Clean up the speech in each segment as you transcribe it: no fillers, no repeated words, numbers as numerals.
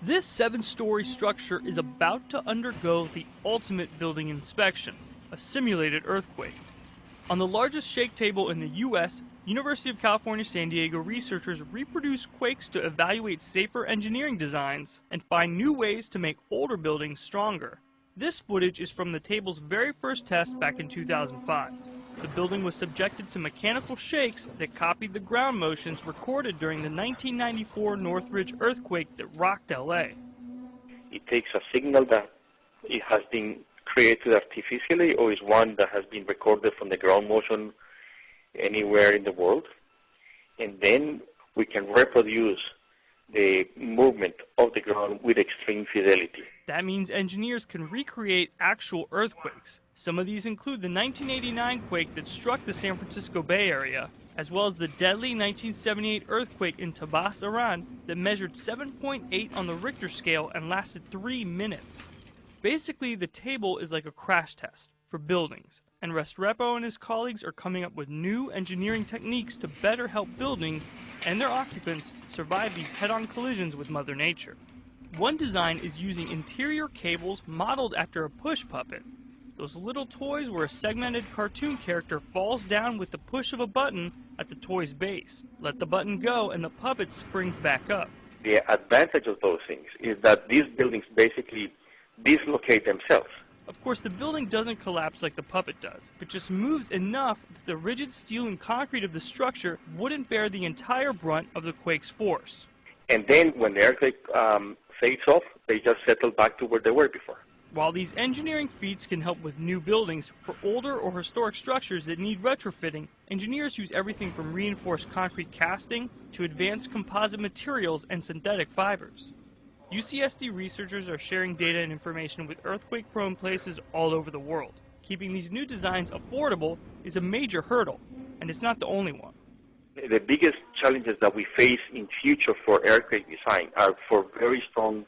This 7-story structure is about to undergo the ultimate building inspection, a simulated earthquake. On the largest shake table in the U.S., University of California, San Diego researchers reproduce quakes to evaluate safer engineering designs and find new ways to make older buildings stronger. This footage is from the table's very first test back in 2005. The building was subjected to mechanical shakes that copied the ground motions recorded during the 1994 Northridge earthquake that rocked LA. It takes a signal that it has been created artificially or is one that has been recorded from the ground motion anywhere in the world, and then we can reproduce the movement of the ground with extreme fidelity. That means engineers can recreate actual earthquakes. Some of these include the 1989 quake that struck the San Francisco Bay Area, as well as the deadly 1978 earthquake in Tabas, Iran that measured 7.8 on the Richter scale and lasted 3 minutes. Basically, the table is like a crash test for buildings, and Restrepo and his colleagues are coming up with new engineering techniques to better help buildings and their occupants survive these head-on collisions with Mother Nature. One design is using interior cables modeled after a push puppet. Those little toys where a segmented cartoon character falls down with the push of a button at the toy's base. Let the button go and the puppet springs back up. The advantage of those things is that these buildings basically dislocate themselves. Of course, the building doesn't collapse like the puppet does, but just moves enough that the rigid steel and concrete of the structure wouldn't bear the entire brunt of the quake's force. And then when the earthquake fades off, they just settle back to where they were before. While these engineering feats can help with new buildings, for older or historic structures that need retrofitting, engineers use everything from reinforced concrete casting to advanced composite materials and synthetic fibers. UCSD researchers are sharing data and information with earthquake-prone places all over the world. Keeping these new designs affordable is a major hurdle, and it's not the only one. The biggest challenges that we face in future for earthquake design are for very strong,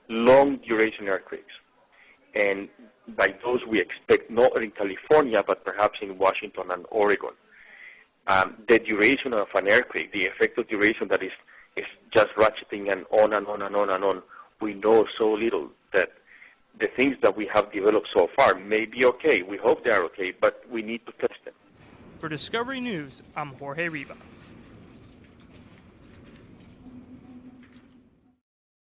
long-duration earthquakes. And by those we expect not in California, but perhaps in Washington and Oregon. The duration of an earthquake, the effective duration that is just ratcheting and on and on and on and on. We know so little that the things that we have developed so far may be okay. We hope they are okay, but we need to test them. For Discovery News, I'm Jorge Rivas.